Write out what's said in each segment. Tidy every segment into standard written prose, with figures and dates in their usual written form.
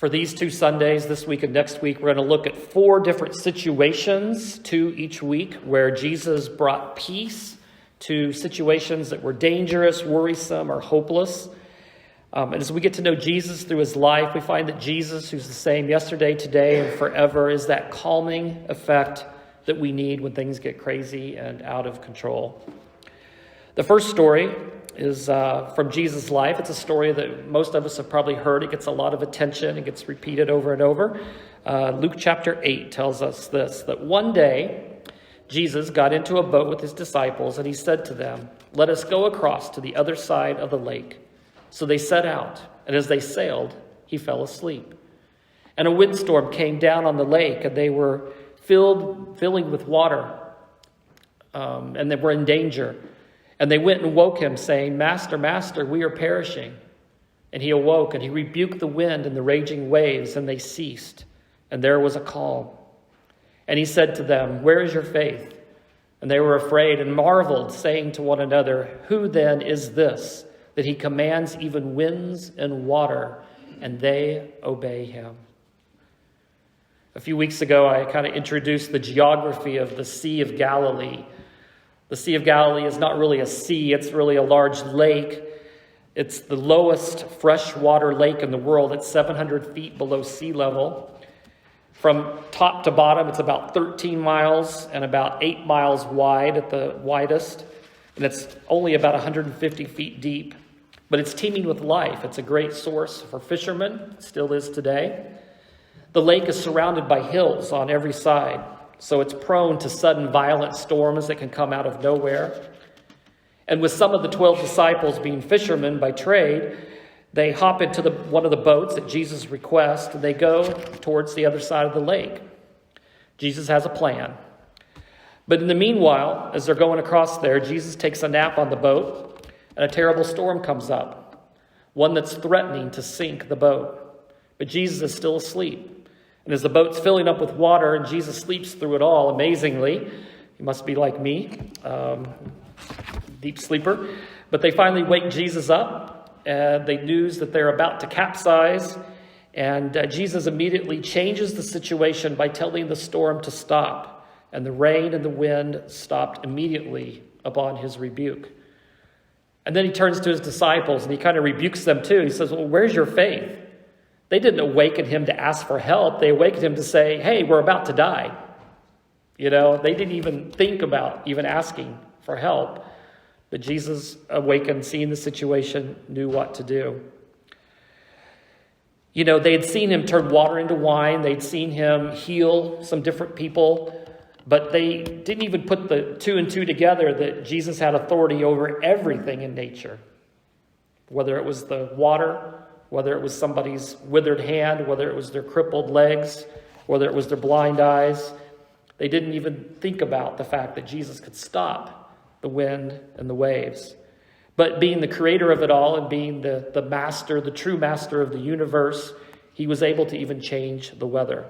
For these 2 Sundays, this week and next week, we're going to look at 4 different situations, 2 each week, where Jesus brought peace to situations that were dangerous, worrisome, or hopeless. And as we get to know Jesus through his life, we find that Jesus, who's the same yesterday, today, and forever, is that calming effect that we need when things get crazy and out of control. The first story is from Jesus' life. It's a story that most of us have probably heard. It gets a lot of attention. It gets repeated over and over. Luke chapter 8 tells us this, that one day Jesus got into a boat with his disciples, and he said to them, "Let us go across to the other side of the lake." So they set out, and as they sailed, he fell asleep. And a windstorm came down on the lake, and they were filling with water, and they were in danger. And they went and woke him, saying, "Master, Master, we are perishing." And he awoke, and he rebuked the wind and the raging waves, and they ceased. And there was a calm. And he said to them, "Where is your faith?" And they were afraid and marveled, saying to one another, "Who then is this, that he commands even winds and water, and they obey him?" A few weeks ago, I kind of introduced the geography of the Sea of Galilee. The Sea of Galilee is not really a sea, it's really a large lake. It's the lowest freshwater lake in the world. It's 700 feet below sea level. From top to bottom, it's about 13 miles and about 8 miles wide at the widest. And it's only about 150 feet deep. But it's teeming with life. It's a great source for fishermen, it still is today. The lake is surrounded by hills on every side, so it's prone to sudden violent storms that can come out of nowhere. And with some of the 12 disciples being fishermen by trade, they hop into one of the boats at Jesus' request, and they go towards the other side of the lake. Jesus has a plan. But in the meanwhile, as they're going across there, Jesus takes a nap on the boat, and a terrible storm comes up, one that's threatening to sink the boat. But Jesus is still asleep. And as the boat's filling up with water and Jesus sleeps through it all, amazingly, he must be like me, deep sleeper. But they finally wake Jesus up, and they news that they're about to capsize. And Jesus immediately changes the situation by telling the storm to stop. And the rain and the wind stopped immediately upon his rebuke. And then he turns to his disciples and he kind of rebukes them too. He says, "Well, where's your faith?" They didn't awaken him to ask for help. They awakened him to say, "Hey, we're about to die." You know, they didn't even think about even asking for help. But Jesus awakened, seeing the situation, knew what to do. You know, they had seen him turn water into wine. They'd seen him heal some different people. But they didn't even put the 2 and 2 together that Jesus had authority over everything in nature. Whether it was the water, whether it was somebody's withered hand, whether it was their crippled legs, whether it was their blind eyes. They didn't even think about the fact that Jesus could stop the wind and the waves. But being the creator of it all and being the master, the true master of the universe, he was able to even change the weather.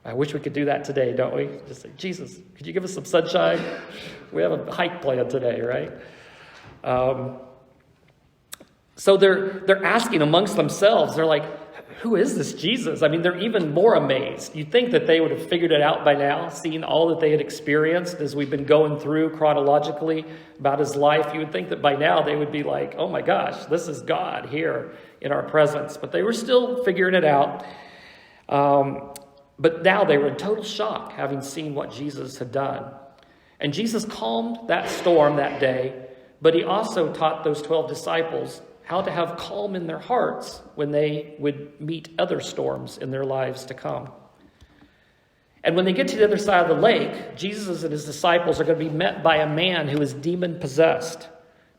I wish we could do that today, don't we? Just say, "Jesus, could you give us some sunshine? We have a hike planned today," right? So they're asking amongst themselves. They're like, "Who is this Jesus?" I mean, they're even more amazed. You'd think that they would have figured it out by now, seeing all that they had experienced as we've been going through chronologically about his life. You would think that by now they would be like, "Oh my gosh, this is God here in our presence." But they were still figuring it out. But now they were in total shock, having seen what Jesus had done. And Jesus calmed that storm that day, but he also taught those 12 disciples how to have calm in their hearts when they would meet other storms in their lives to come. And when they get to the other side of the lake, Jesus and his disciples are going to be met by a man who is demon-possessed,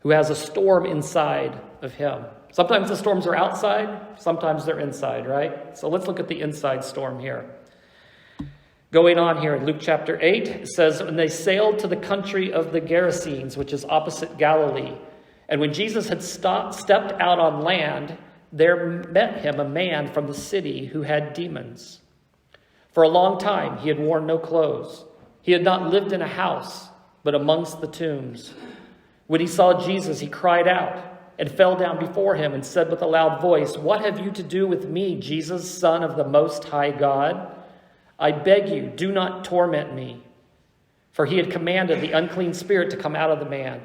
who has a storm inside of him. Sometimes the storms are outside, sometimes they're inside, right? So let's look at the inside storm here. Going on here in Luke chapter 8, it says, "When they sailed to the country of the Gerasenes, which is opposite Galilee, and when Jesus had stepped out on land, there met him a man from the city who had demons. For a long time he had worn no clothes. He had not lived in a house, but amongst the tombs. When he saw Jesus, he cried out and fell down before him and said with a loud voice, "What have you to do with me, Jesus, Son of the Most High God? I beg you, do not torment me." For he had commanded the unclean spirit to come out of the man.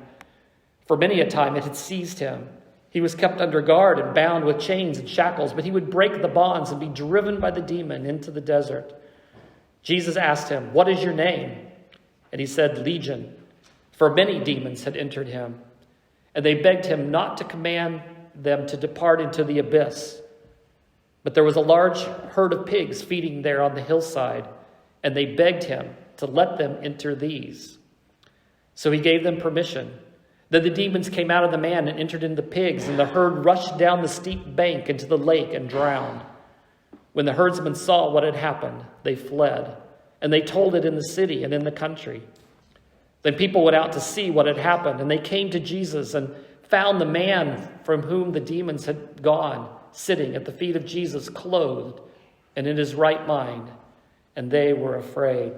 For many a time it had seized him. He was kept under guard and bound with chains and shackles, but he would break the bonds and be driven by the demon into the desert. Jesus asked him, "What is your name?" And he said, "Legion," for many demons had entered him. And they begged him not to command them to depart into the abyss. But there was a large herd of pigs feeding there on the hillside, and they begged him to let them enter these. So he gave them permission. Then the demons came out of the man and entered into the pigs, and the herd rushed down the steep bank into the lake and drowned. When the herdsmen saw what had happened, they fled, and they told it in the city and in the country. Then people went out to see what had happened, and they came to Jesus and found the man from whom the demons had gone, sitting at the feet of Jesus, clothed and in his right mind, and they were afraid.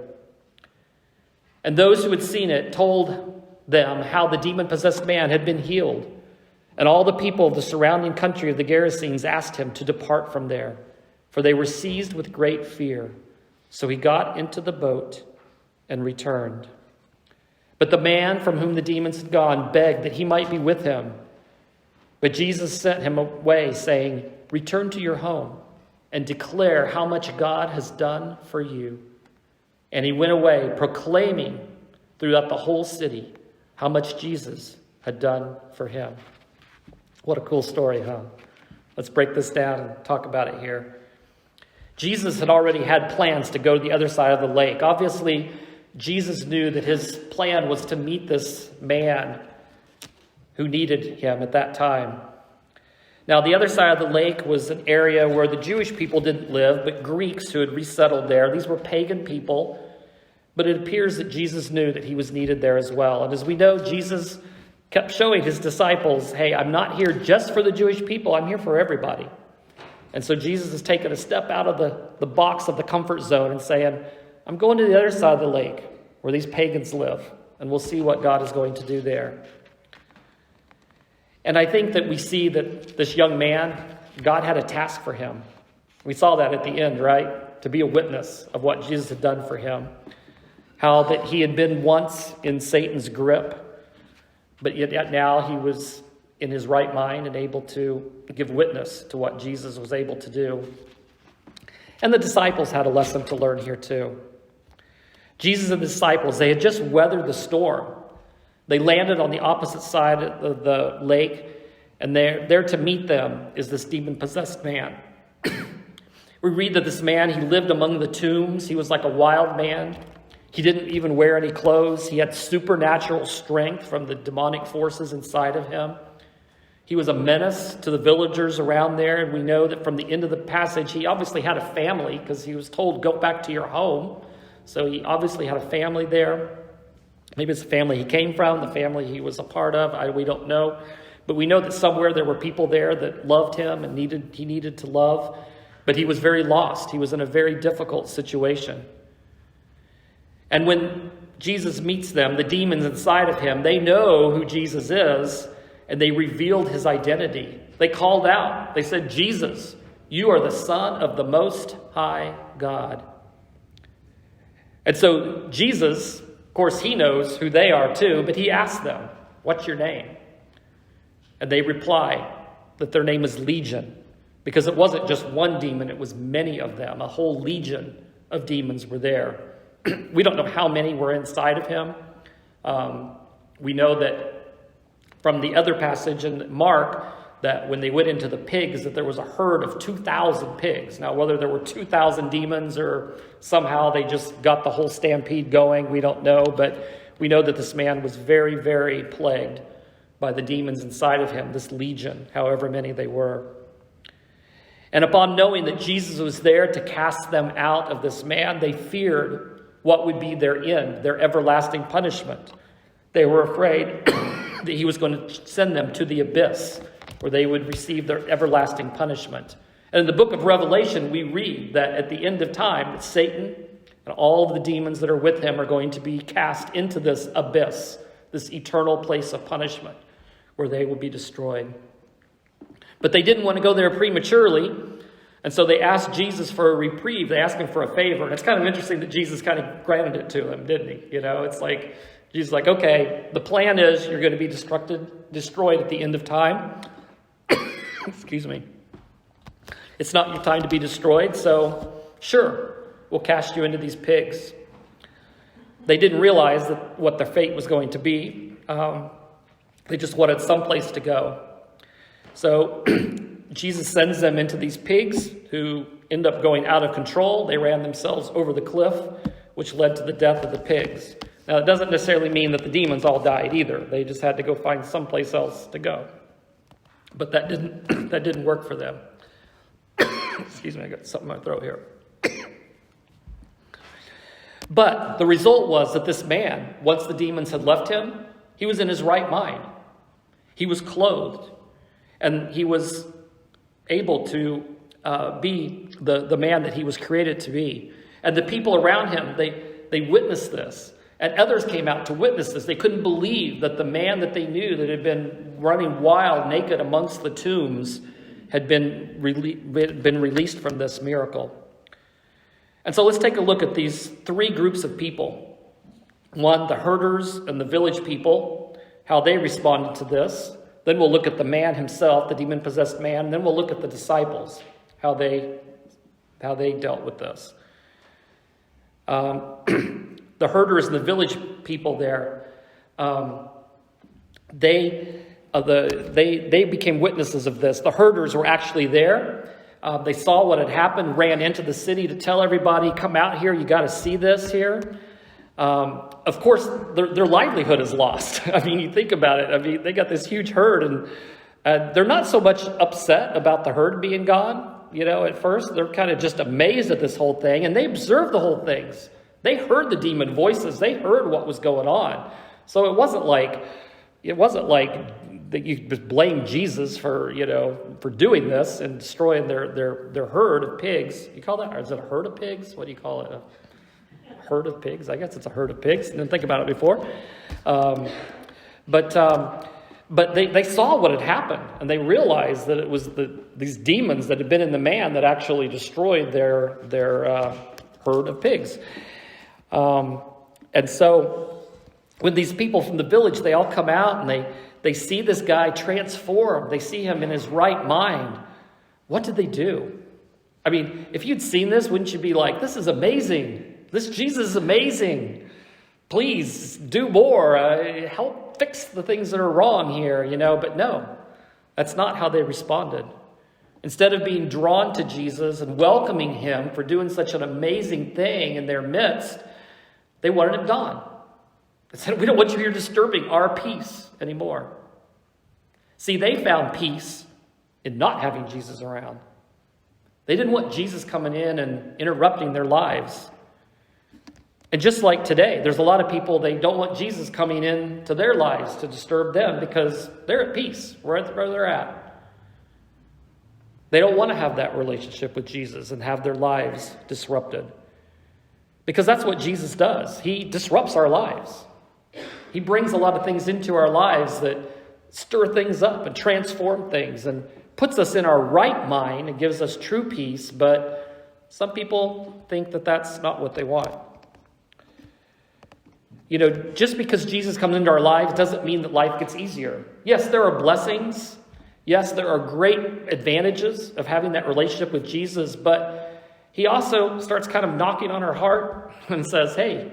And those who had seen it told them how the demon-possessed man had been healed. And all the people of the surrounding country of the Gerasenes asked him to depart from there, for they were seized with great fear. So he got into the boat and returned. But the man from whom the demons had gone begged that he might be with him. But Jesus sent him away, saying, "Return to your home and declare how much God has done for you." And he went away, proclaiming throughout the whole city how much Jesus had done for him. What a cool story, huh? Let's break this down and talk about it here. Jesus had already had plans to go to the other side of the lake. Obviously, Jesus knew that his plan was to meet this man who needed him at that time. Now, the other side of the lake was an area where the Jewish people didn't live, but Greeks who had resettled there. These were pagan people, but it appears that Jesus knew that he was needed there as well. And as we know, Jesus kept showing his disciples, hey, I'm not here just for the Jewish people, I'm here for everybody. And so Jesus has taken a step out of the box of the comfort zone and saying, I'm going to the other side of the lake where these pagans live, and we'll see what God is going to do there. And I think that we see that this young man, God had a task for him. We saw that at the end, right? To be a witness of what Jesus had done for him. How that he had been once in Satan's grip, but yet now he was in his right mind and able to give witness to what Jesus was able to do. And the disciples had a lesson to learn here too. Jesus and the disciples, they had just weathered the storm. They landed on the opposite side of the lake, and there to meet them is this demon-possessed man. We read that this man, he lived among the tombs. He was like a wild man. He didn't even wear any clothes. He had supernatural strength from the demonic forces inside of him. He was a menace to the villagers around there, and we know that from the end of the passage, he obviously had a family because he was told, go back to your home. So he obviously had a family there. Maybe it's the family he came from, the family he was a part of. We don't know. But we know that somewhere there were people there that loved him and he needed to love. But he was very lost. He was in a very difficult situation. And when Jesus meets them, the demons inside of him, they know who Jesus is, and they revealed his identity. They called out. They said, Jesus, you are the Son of the Most High God. And so Jesus, of course, he knows who they are too, but he asks them, what's your name? And they reply that their name is Legion, because it wasn't just one demon, it was many of them. A whole legion of demons were there. We don't know how many were inside of him. We know that from the other passage in Mark, that when they went into the pigs, that there was a herd of 2,000 pigs. Now, whether there were 2,000 demons or somehow they just got the whole stampede going, we don't know. But we know that this man was very, very plagued by the demons inside of him, this legion, however many they were. And upon knowing that Jesus was there to cast them out of this man, they feared what would be their end, their everlasting punishment. They were afraid that he was going to send them to the abyss, where they would receive their everlasting punishment. And in the book of Revelation, we read that at the end of time, that Satan and all of the demons that are with him are going to be cast into this abyss, this eternal place of punishment, where they will be destroyed. But they didn't want to go there prematurely, and so they asked Jesus for a reprieve. They asked him for a favor. And it's kind of interesting that Jesus kind of granted it to him, didn't he? It's like, Jesus is like, okay, the plan is you're going to be destroyed at the end of time. Excuse me. It's not your time to be destroyed, so sure, we'll cast you into these pigs. They didn't realize what their fate was going to be. They just wanted someplace to go. So Jesus sends them into these pigs who end up going out of control. They ran themselves over the cliff, which led to the death of the pigs. Now, it doesn't necessarily mean that the demons all died either. They just had to go find someplace else to go. But that didn't work for them. Excuse me, I got something in my throat here. But the result was that this man, once the demons had left him, he was in his right mind. He was clothed. And he was able to be the man that he was created to be. And the people around him, they witnessed this. And others came out to witness this. They couldn't believe that the man that they knew that had been running wild, naked amongst the tombs, had been released from this miracle. And so let's take a look at these three groups of people. One, the herders and the village people, how they responded to this. Then we'll look at the man himself, the demon-possessed man. And then we'll look at the disciples, how they dealt with this. The herders and the village people there, they became witnesses of this. The herders were actually there. They saw what had happened, ran into the city to tell everybody, come out here, you got to see this here. Of course, their livelihood is lost. I mean, you think about it. I mean, they got this huge herd, and they're not so much upset about the herd being gone. At first, they're kind of just amazed at this whole thing, and they observed the whole things. They heard the demon voices. They heard what was going on. So it wasn't like that you just blame Jesus for doing this and destroying their herd of pigs. You call that, or is it a herd of pigs? What do you call it? A herd of pigs? I guess it's a herd of pigs. Didn't think about it before. But they saw what had happened, and they realized that it was these demons that had been in the man that actually destroyed their herd of pigs. And so when these people from the village, they all come out and they see this guy transformed. They see him in his right mind. What did they do? I mean, if you'd seen this, wouldn't you be like, this is amazing. This Jesus is amazing. Please do more. Help fix the things that are wrong here, But no, that's not how they responded. Instead of being drawn to Jesus and welcoming him for doing such an amazing thing in their midst, they wanted him gone. They said, we don't want you here disturbing our peace anymore. See, they found peace in not having Jesus around. They didn't want Jesus coming in and interrupting their lives. And just like today, there's a lot of people, they don't want Jesus coming into their lives to disturb them because they're at peace where they're at. They don't want to have that relationship with Jesus and have their lives disrupted. Because that's what Jesus does. He disrupts our lives. He brings a lot of things into our lives that stir things up and transform things and puts us in our right mind and gives us true peace. But some people think that that's not what they want. Just because Jesus comes into our lives doesn't mean that life gets easier. Yes, there are blessings. Yes, there are great advantages of having that relationship with Jesus, but he also starts kind of knocking on our heart and says, hey,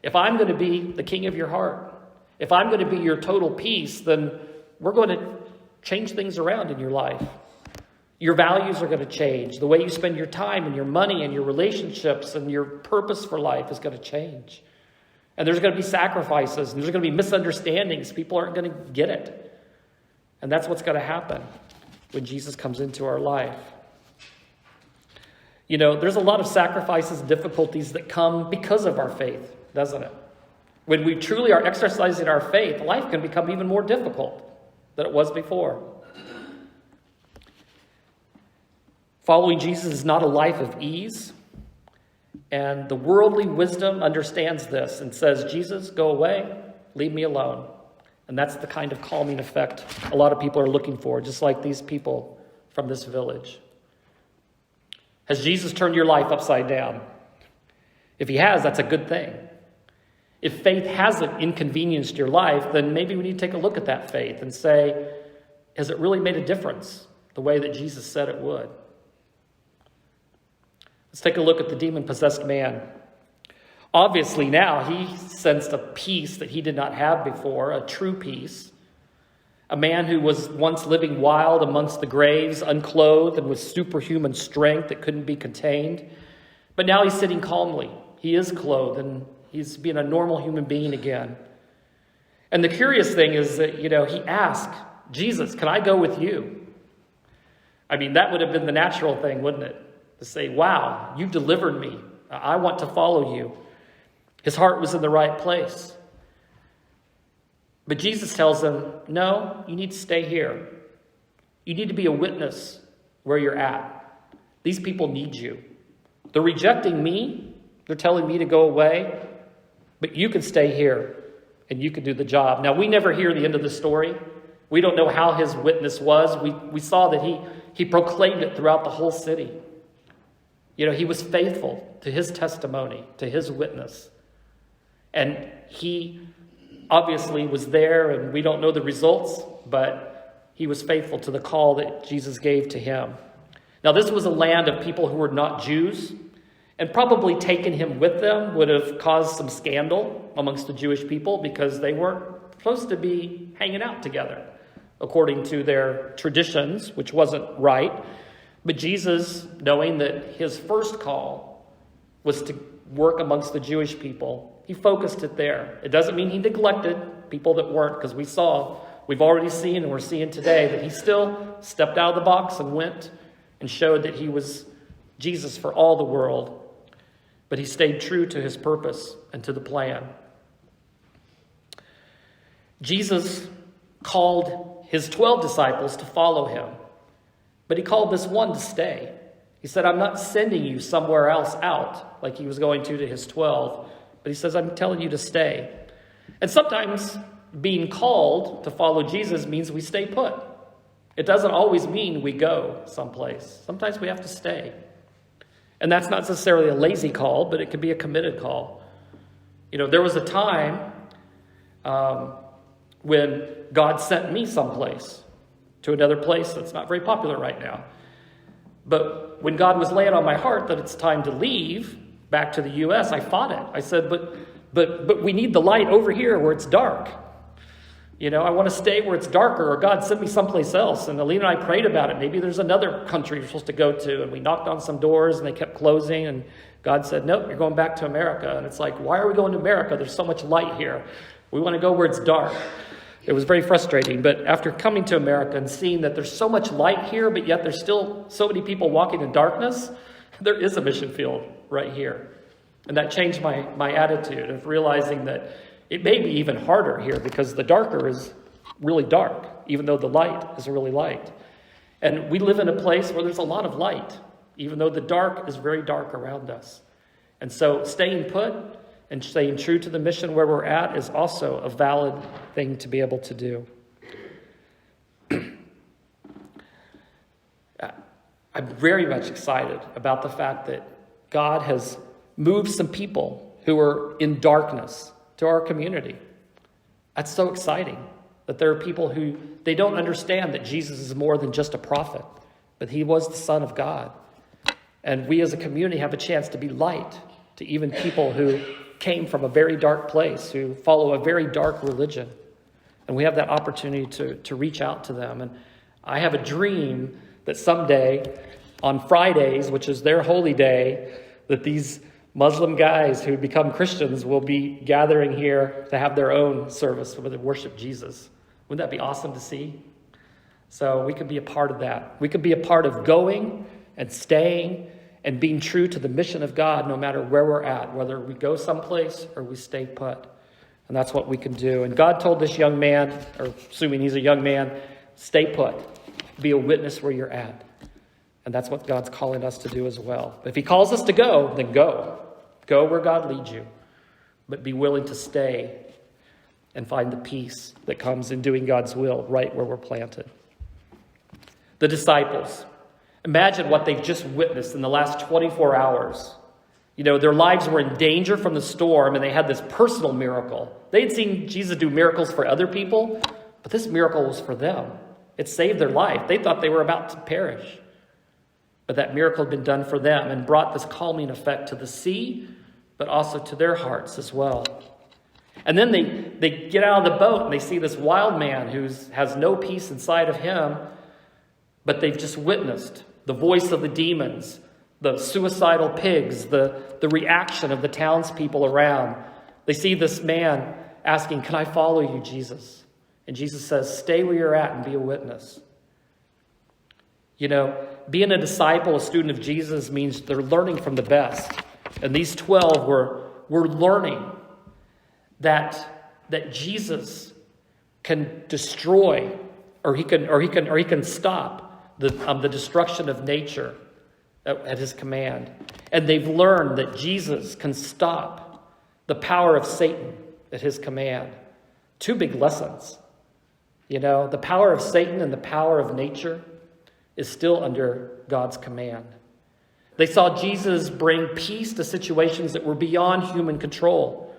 if I'm going to be the king of your heart, if I'm going to be your total peace, then we're going to change things around in your life. Your values are going to change. The way you spend your time and your money and your relationships and your purpose for life is going to change. And there's going to be sacrifices, and there's going to be misunderstandings. People aren't going to get it. And that's what's going to happen when Jesus comes into our life. There's a lot of sacrifices and difficulties that come because of our faith, doesn't it? When we truly are exercising our faith, life can become even more difficult than it was before. Following Jesus is not a life of ease. And the worldly wisdom understands this and says, Jesus, go away, leave me alone. And that's the kind of calming effect a lot of people are looking for, just like these people from this village. Has Jesus turned your life upside down? If he has, that's a good thing. If faith hasn't inconvenienced your life, then maybe we need to take a look at that faith and say, has it really made a difference the way that Jesus said it would? Let's take a look at the demon-possessed man. Obviously now he sensed a peace that he did not have before, a true peace. A man who was once living wild amongst the graves, unclothed and with superhuman strength that couldn't be contained. But now he's sitting calmly. He is clothed and he's being a normal human being again. And the curious thing is that, he asked, Jesus, can I go with you? I mean, that would have been the natural thing, wouldn't it? To say, wow, you delivered me. I want to follow you. His heart was in the right place. But Jesus tells him, no, you need to stay here. You need to be a witness where you're at. These people need you. They're rejecting me. They're telling me to go away. But you can stay here and you can do the job. Now, we never hear the end of the story. We don't know how his witness was. We saw that he proclaimed it throughout the whole city. He was faithful to his testimony, to his witness. And he obviously was there, and we don't know the results, but he was faithful to the call that Jesus gave to him. Now, this was a land of people who were not Jews, and probably taking him with them would have caused some scandal amongst the Jewish people because they weren't supposed to be hanging out together according to their traditions, which wasn't right. But Jesus, knowing that his first call was to work amongst the Jewish people, he focused it there. It doesn't mean he neglected people that weren't, because we've already seen and we're seeing today that he still stepped out of the box and went and showed that he was Jesus for all the world. But he stayed true to his purpose and to the plan. Jesus called his 12 disciples to follow him. But he called this one to stay. He said, I'm not sending you somewhere else out like he was going to his 12. But he says, I'm telling you to stay. And sometimes being called to follow Jesus means we stay put. It doesn't always mean we go someplace. Sometimes we have to stay. And that's not necessarily a lazy call, but it can be a committed call. There was a time when God sent me someplace, to another place that's not very popular right now. But when God was laying on my heart that it's time to leave back to the U.S., I fought it. I said, but we need the light over here where it's dark. I want to stay where it's darker, or God sent me someplace else. And Alina and I prayed about it. Maybe there's another country you're supposed to go to. And we knocked on some doors and they kept closing. And God said, nope, you're going back to America. And it's like, why are we going to America? There's so much light here. We want to go where it's dark. It was very frustrating, but after coming to America and seeing that there's so much light here, but yet there's still so many people walking in darkness, there is a mission field right here. And that changed my attitude of realizing that it may be even harder here because the darker is really dark, even though the light is really light. And we live in a place where there's a lot of light, even though the dark is very dark around us. And so staying put and staying true to the mission where we're at is also a valid thing to be able to do. I'm very much excited about the fact that God has moved some people who are in darkness to our community. That's so exciting that there are people who, they don't understand that Jesus is more than just a prophet, but he was the Son of God. And we as a community have a chance to be light to even people who came from a very dark place, who follow a very dark religion. And we have that opportunity to reach out to them. And I have a dream that someday on Fridays, which is their holy day, that these Muslim guys who become Christians will be gathering here to have their own service where they worship Jesus. Wouldn't that be awesome to see? So we could be a part of that. We could be a part of going and staying and being true to the mission of God no matter where we're at, whether we go someplace or we stay put. And that's what we can do. And God told this young man, or assuming he's a young man, stay put. Be a witness where you're at. And that's what God's calling us to do as well. If he calls us to go, then go. Go where God leads you. But be willing to stay and find the peace that comes in doing God's will right where we're planted. The disciples, imagine what they've just witnessed in the last 24 hours. You know, their lives were in danger from the storm, and they had this personal miracle. They had seen Jesus do miracles for other people, but this miracle was for them. It saved their life. They thought they were about to perish. But that miracle had been done for them and brought this calming effect to the sea, but also to their hearts as well. And then they get out of the boat and they see this wild man who has no peace inside of him, but they've just witnessed the voice of the demons, the suicidal pigs, the reaction of the townspeople around. They see this man asking, "Can I follow you, Jesus?" And Jesus says, "Stay where you're at and be a witness." You know, being a disciple, a student of Jesus, means they're learning from the best. And these 12 were learning that Jesus can destroy, or he can stop the destruction of nature at his command. And they've learned that Jesus can stop the power of Satan at his command. Two big lessons. You know, the power of Satan and the power of nature is still under God's command. They saw Jesus bring peace to situations that were beyond human control.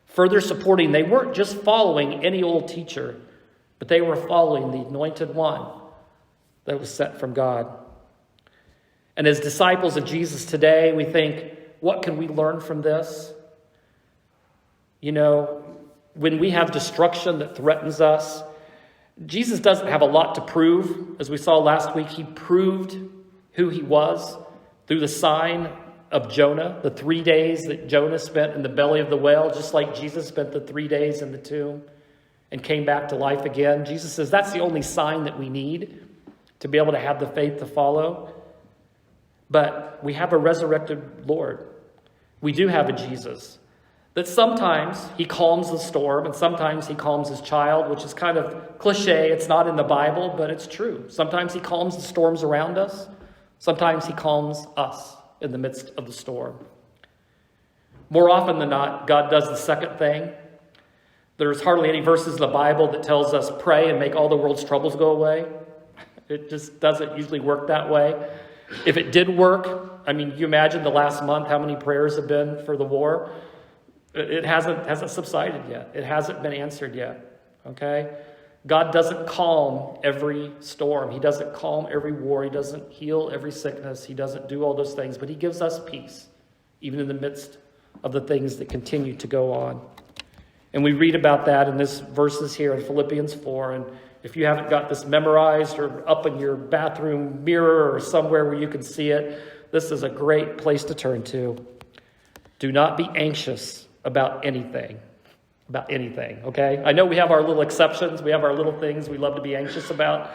Further supporting, they weren't just following any old teacher, but they were following the anointed one that was sent from God. And as disciples of Jesus today, we think, what can we learn from this? You know, when we have destruction that threatens us, Jesus doesn't have a lot to prove. As we saw last week, he proved who he was through the sign of Jonah, the 3 days that Jonah spent in the belly of the whale, just like Jesus spent the 3 days in the tomb and came back to life again. Jesus says that's the only sign that we need to be able to have the faith to follow. But we have a resurrected Lord. We do have a Jesus that sometimes he calms the storm and sometimes he calms his child, which is kind of cliche. It's not in the Bible, but it's true. Sometimes he calms the storms around us. Sometimes he calms us in the midst of the storm. More often than not, God does the second thing. There's hardly any verses in the Bible that tells us pray and make all the world's troubles go away. It just doesn't usually work that way. If it did work, I mean, you imagine the last month how many prayers have been for the war. It hasn't subsided yet. It hasn't been answered yet. Okay? God doesn't calm every storm. He doesn't calm every war. He doesn't heal every sickness. He doesn't do all those things. But he gives us peace, even in the midst of the things that continue to go on. And we read about that in this verses here in Philippians 4. And if you haven't got this memorized or up in your bathroom mirror or somewhere where you can see it, this is a great place to turn to. Do not be anxious about anything. Okay? I know we have our little exceptions. We have our little things we love to be anxious about.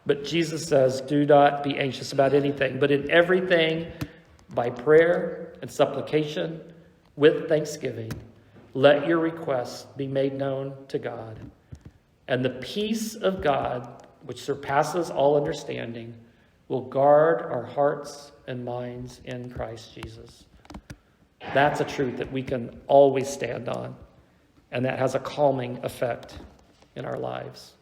But Jesus says, do not be anxious about anything. But in everything, by prayer and supplication, with thanksgiving, let your requests be made known to God. And the peace of God, which surpasses all understanding, will guard our hearts and minds in Christ Jesus. That's a truth that we can always stand on. And that has a calming effect in our lives.